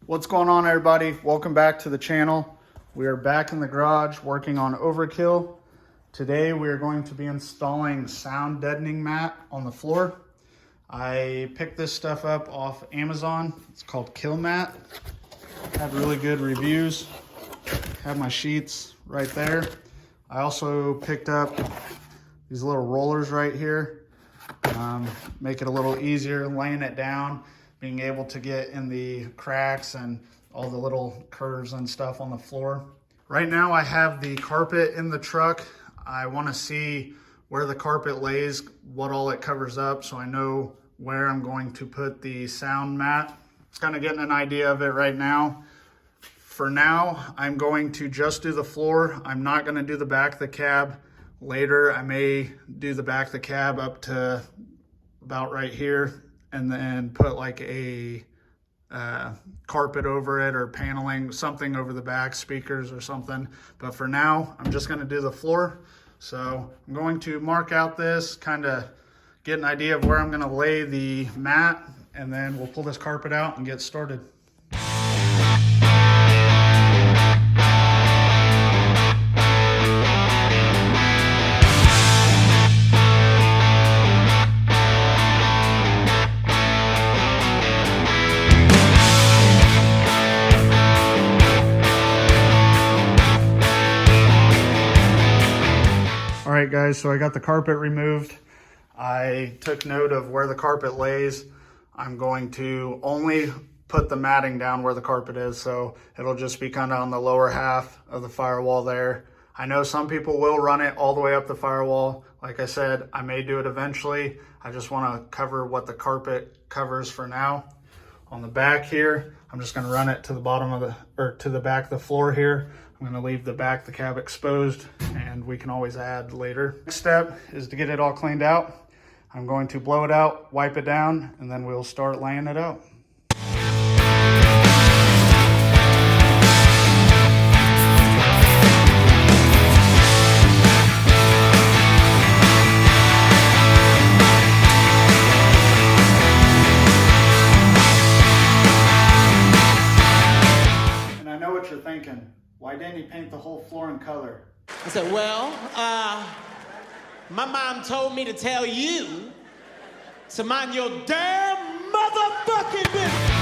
What's going on, everybody? Welcome back to the channel. We are back in the garage working on overkill. Today we are going to be installing sound deadening mat on the floor. I picked this stuff up off Amazon. It's called Kilmat. Had really good reviews. Have my sheets right there. I also picked up these little rollers right here. Make it a little easier laying it down, being able to get in the cracks and all the little curves and stuff on the floor. Right now I have the carpet in the truck. I want to see where the carpet lays, what all it covers up, so I know where I'm going to put the sound mat. It's kind of getting an idea of it right now. For now, I'm going to just do the floor. I'm not going to do the back of the cab. Later, I may do the back of the cab up to about right here and then put like a carpet over it or paneling, something over the back, speakers or something. But for now, I'm just going to do the floor. So I'm going to mark out this, kind of get an idea of where I'm going to lay the mat, and then we'll pull this carpet out and get started. All right, guys, so I got the carpet removed. I took note of where the carpet lays. I'm going to only put the matting down where the carpet is, so it'll just be kind of on the lower half of the firewall there. I know some people will run it all the way up the firewall. Like I said, I may do it eventually. I just want to cover what the carpet covers for now. On the back here, I'm just going to run it to the bottom of to the back of the floor here. I'm going to leave the back of the cab exposed, and we can always add later. Next step is to get it all cleaned out. I'm going to blow it out, wipe it down, and then we'll start laying it out. And I know what you're thinking. Why didn't he paint the whole floor in color? I said, well, my mom told me to tell you to mind your damn motherfucking business.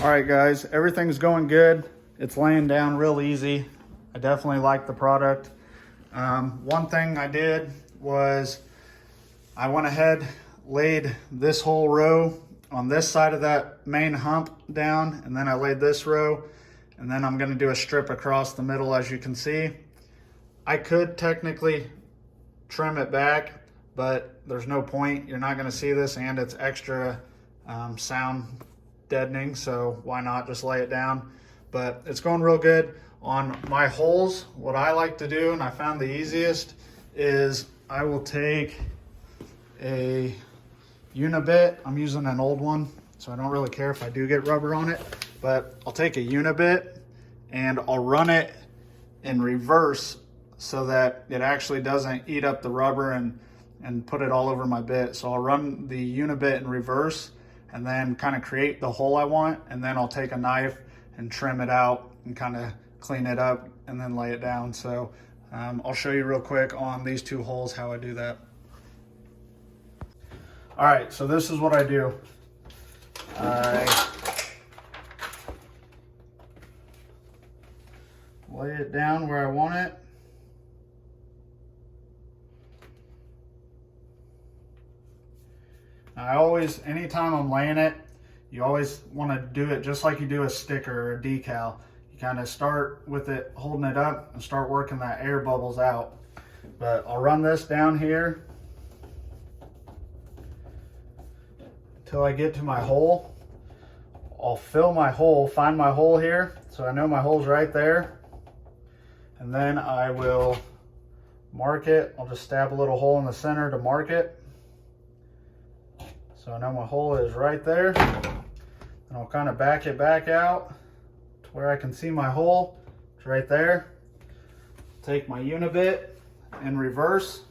All right, guys, everything's going good. It's laying down real easy. I definitely like the product. One thing I did was I went ahead, laid this whole row on this side of that main hump down, and then I laid this row, and then I'm gonna do a strip across the middle, as you can see. I could technically trim it back, but there's no point. You're not gonna see this, and it's extra sound deadening, so why not just lay it down? But it's going real good. On my holes, what I like to do, and I found the easiest, is I will take a unibit. I'm using an old one, so I don't really care if I do get rubber on it, but I'll take a unibit and I'll run it in reverse so that it actually doesn't eat up the rubber and put it all over my bit. So I'll run the unibit in reverse and then kind of create the hole I want, and then I'll take a knife and trim it out and kind of clean it up and then lay it down. So I'll show you real quick on these two holes how I do that. All right, so this is what I do. I lay it down where I want it. I always, anytime I'm laying it, you always want to do it just like you do a sticker or a decal. You kind of start with it, holding it up, and start working that air bubbles out. But I'll run this down here until I get to my hole. I'll fill my hole, find my hole here, so I know my hole's right there. And then I will mark it. I'll just stab a little hole in the center to mark it. So I know my hole is right there. And I'll kind of back it back out to where I can see my hole. It's right there. Take my unibit in reverse.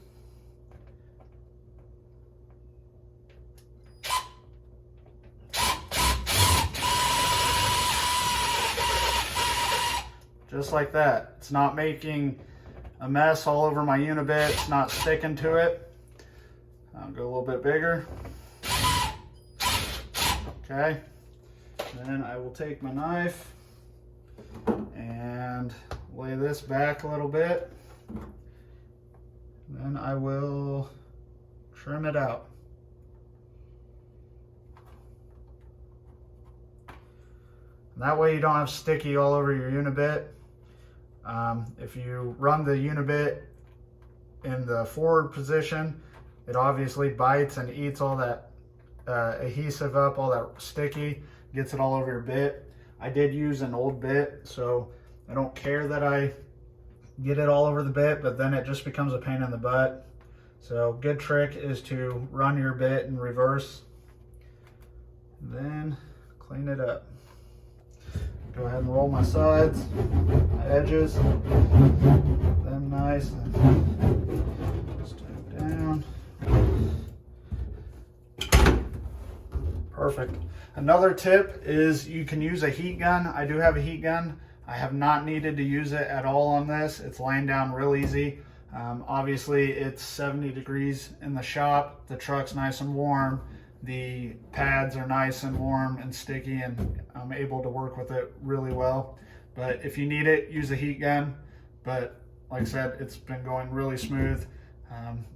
Just like that. It's not making a mess all over my unibit. It's not sticking to it. I'll go a little bit bigger. Okay. Then I will take my knife and lay this back a little bit. Then I will trim it out. And that way you don't have sticky all over your unibit. If you run the unibit in the forward position, it obviously bites and eats all that adhesive up, all that sticky, gets it all over your bit. I did use an old bit, so I don't care that I get it all over the bit, but then it just becomes a pain in the butt. So good trick is to run your bit in reverse, then clean it up. Go ahead and roll my sides, my edges, them nice, and stick down. Perfect. Another tip is you can use a heat gun. I do have a heat gun. I have not needed to use it at all on this. It's laying down real easy. Obviously it's 70 degrees in the shop. The truck's nice and warm. The pads are nice and warm and sticky, and I'm able to work with it really well. But if you need it, use a heat gun. But like I said, it's been going really smooth,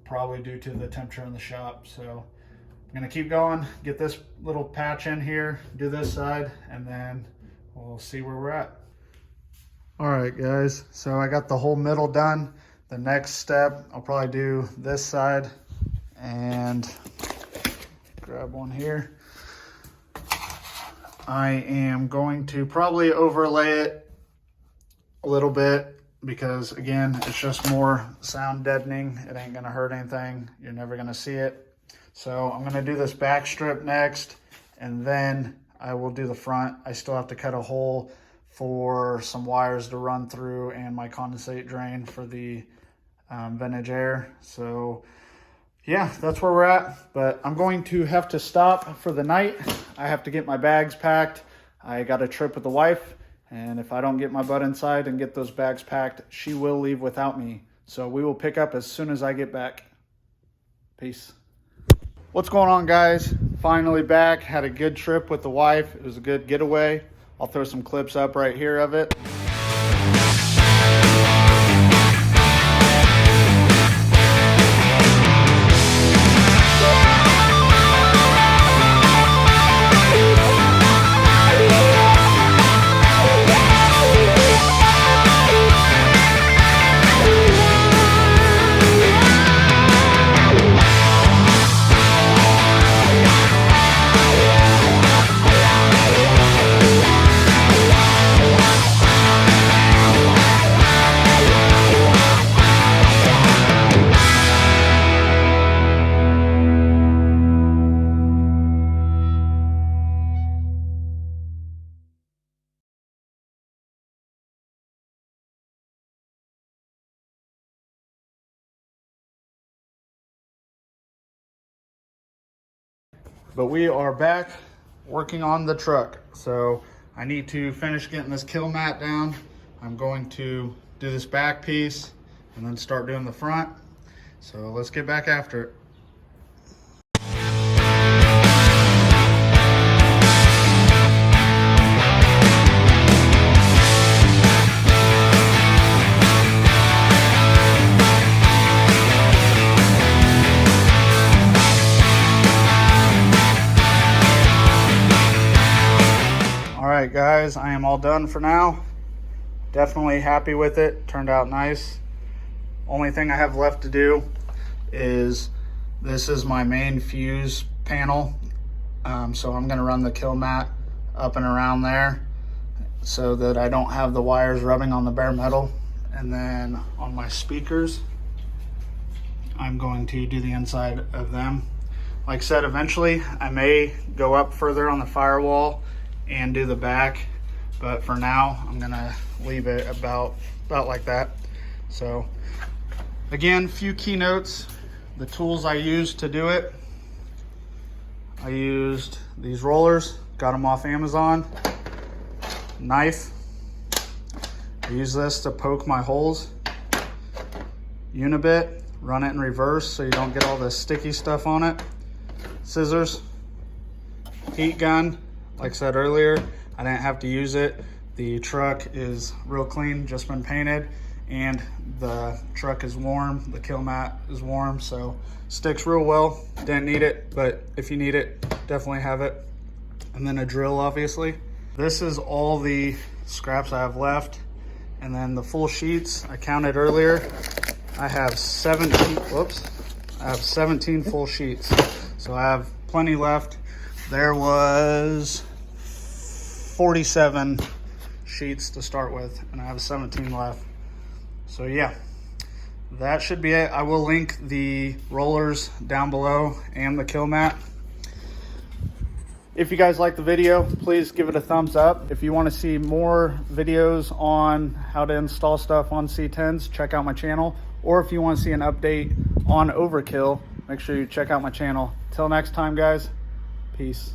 probably due to the temperature in the shop. So I'm gonna keep going, get this little patch in here, do this side, and then we'll see where we're at. All right, guys, so I got the whole middle done. The next step, I'll probably do this side and grab one here. I am going to probably overlay it a little bit because, again, it's just more sound deadening. It ain't gonna hurt anything. You're never gonna see it. So I'm gonna do this back strip next, and then I will do the front. I still have to cut a hole for some wires to run through and my condensate drain for the vintage air. So yeah, that's where we're at, but I'm going to have to stop for the night. I have to get my bags packed. I got a trip with the wife, and if I don't get my butt inside and get those bags packed, she will leave without me. So we will pick up as soon as I get back. Peace. What's going on, guys? Finally back. Had a good trip with the wife. It was a good getaway. I'll throw some clips up right here of it. But we are back working on the truck. So I need to finish getting this Kilmat down. I'm going to do this back piece and then start doing the front. So let's get back after it. Alright guys, I am all done for now. Definitely happy with it. Turned out nice. Only thing I have left to do is, this is my main fuse panel. So I'm gonna run the Kilmat up and around there so that I don't have the wires rubbing on the bare metal. And then on my speakers, I'm going to do the inside of them. Like I said, eventually I may go up further on the firewall and do the back, but for now I'm gonna leave it about like that. So again, few keynotes, the tools I used to do it. I used these rollers, got them off Amazon. Knife, I use this to poke my holes. Unibit, run it in reverse so you don't get all the sticky stuff on it. Scissors, heat gun, like I said earlier, I didn't have to use it. The truck is real clean, just been painted, and the truck is warm, the Kilmat is warm, so sticks real well. Didn't need it, but if you need it, definitely have it. And then a drill, obviously. This is all the scraps I have left. And then the full sheets, I counted earlier. I have 17 full sheets. So I have plenty left. There was 47 sheets to start with, and I have 17 left. So yeah, that should be it. I will link the rollers down below and the Kilmat. If you guys like the video, please give it a thumbs up. If you want to see more videos on how to install stuff on C10s, check out my channel. Or if you want to see an update on overkill, make sure you check out my channel. Till next time, guys, peace.